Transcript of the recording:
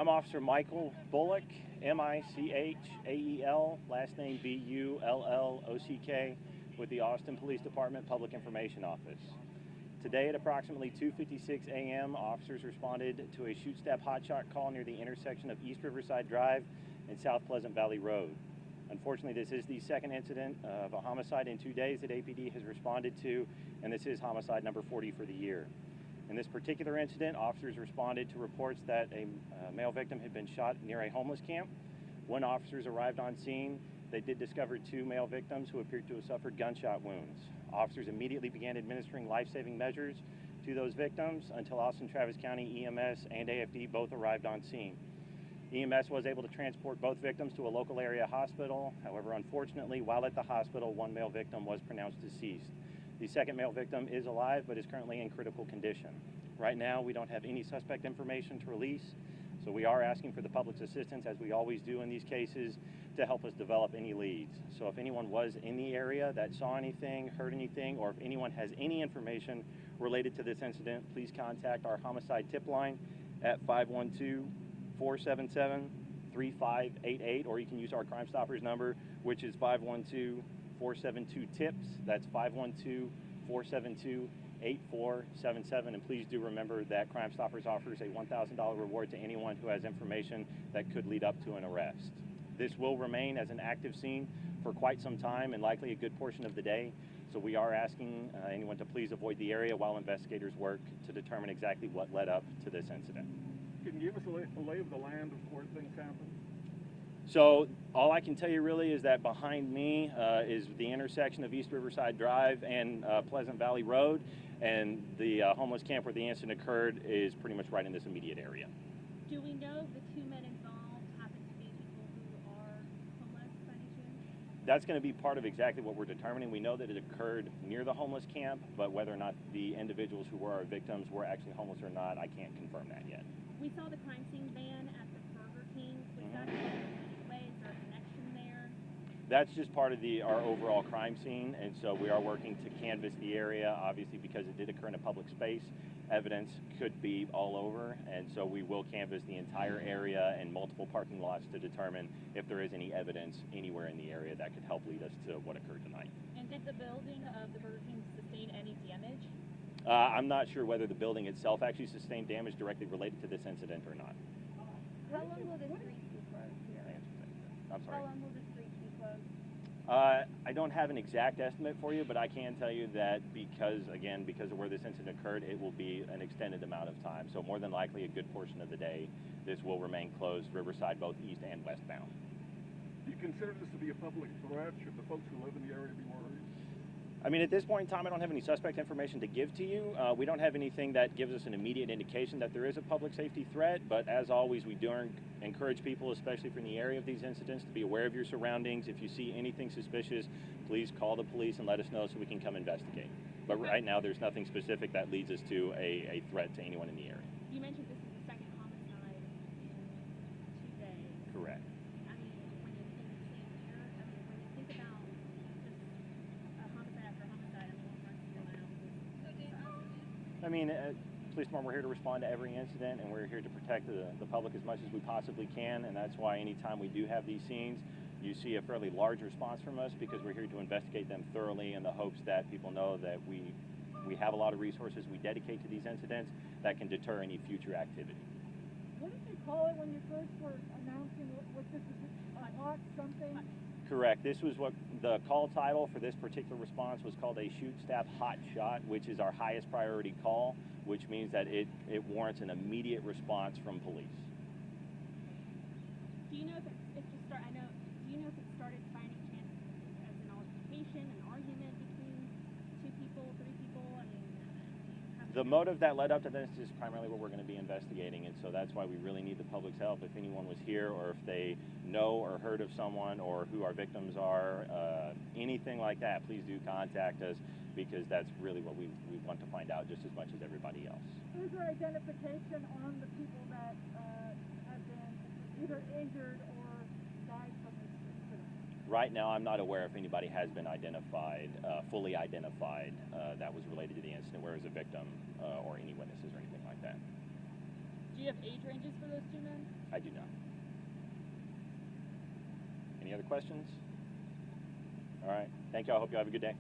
I'm Officer Michael Bullock, Michael, last name Bullock, with the Austin Police Department Public Information Office. Today at approximately 2:56 a.m., officers responded to a shoot-stab hotshot call near the intersection of East Riverside Drive and South Pleasant Valley Road. Unfortunately, this is the second incident of a homicide in 2 days that APD has responded to, and this is homicide number 40 for the year. In this particular incident, officers responded to reports that a male victim had been shot near a homeless camp. When officers arrived on scene, they did discover 2 male victims who appeared to have suffered gunshot wounds. Officers immediately began administering life-saving measures to those victims until Austin Travis County EMS and APD both arrived on scene. EMS was able to transport both victims to a local area hospital. However, unfortunately, while at the hospital, 1 male victim was pronounced deceased. The second male victim is alive but is currently in critical condition. Right now, we don't have any suspect information to release, so we are asking for the public's assistance, as we always do in these cases, to help us develop any leads. So if anyone was in the area that saw anything, heard anything, or if anyone has any information related to this incident, please contact our homicide tip line at 512-477-3588, or you can use our Crime Stoppers number, which is 512-472-TIPS. That's 512-472-8477. And please do remember that Crime Stoppers offers a $1,000 reward to anyone who has information that could lead up to an arrest. This will remain as an active scene for quite some time and likely a good portion of the day. So we are asking anyone to please avoid the area while investigators work to determine exactly what led up to this incident. Can you give us a lay of the land of where things happened? So all I can tell you really is that behind me is the intersection of East Riverside Drive and Pleasant Valley Road, and the homeless camp where the incident occurred is pretty much right in this immediate area. Do we know the 2 men involved happen to be people who are homeless by any chance? That's going to be part of exactly what we're determining. We know that it occurred near the homeless camp, but whether or not the individuals who were our victims were actually homeless or not, I can't confirm that yet. We saw the crime scene van at the Burger King. Was that way? Is there a connection there? That's just part of our overall crime scene, and so we are working to canvass the area. Obviously, because it did occur in a public space, evidence could be all over, and so we will canvass the entire area and multiple parking lots to determine if there is any evidence anywhere in the area that could help lead us to what occurred tonight. And did the building of the Burger King sustain any damage? I'm not sure whether the building itself actually sustained damage directly related to this incident or not. How long will the streets be closed here? I'm sorry. How long will the streets be closed? I don't have an exact estimate for you, but I can tell you that because of where this incident occurred, it will be an extended amount of time. So more than likely a good portion of the day, this will remain closed, Riverside, both east and westbound. Do you consider this to be a public threat? Should the folks who live in the area be worried? I mean, at this point in time, I don't have any suspect information to give to you. We don't have anything that gives us an immediate indication that there is a public safety threat, but as always, we do encourage people, especially from the area of these incidents, to be aware of your surroundings. If you see anything suspicious, please call the police and let us know so we can come investigate. But right now, there's nothing specific that leads us to a threat to anyone in the area. You mentioned this is the second homicide in 2 days. Correct. I mean, when you think about just a homicide after homicide, I mean, what runs through your mind? I mean, Police Department, we're here to respond to every incident, and we're here to protect the public as much as we possibly can, and that's why anytime we do have these scenes, you see a fairly large response from us, because we're here to investigate them thoroughly in the hopes that people know that we have a lot of resources we dedicate to these incidents that can deter any future activity. What did you call it when you first were announcing what this is, hot something? Correct. This was what the call title for this particular response was called a shoot stab hot shot, which is our highest priority call, which means that it warrants an immediate response from police. Do you know if it started by any chance as an altercation, an argument between 2 people, 3 people? I mean, the motive that led up to this is primarily what we're going to be investigating, and so that's why we really need the public's help. If anyone was here, or if they know or heard of someone, or who our victims are, anything like that, please do contact us, because that's really what we want to find out just as much as everybody else. Is there identification on the people that have been either injured or died from this incident? Right now, I'm not aware if anybody has been identified, fully identified, that was related to the incident, where as a victim or any witnesses or anything like that. Do you have age ranges for those 2 men? I do not. Any other questions? All right. Thank you. I hope you have a good day.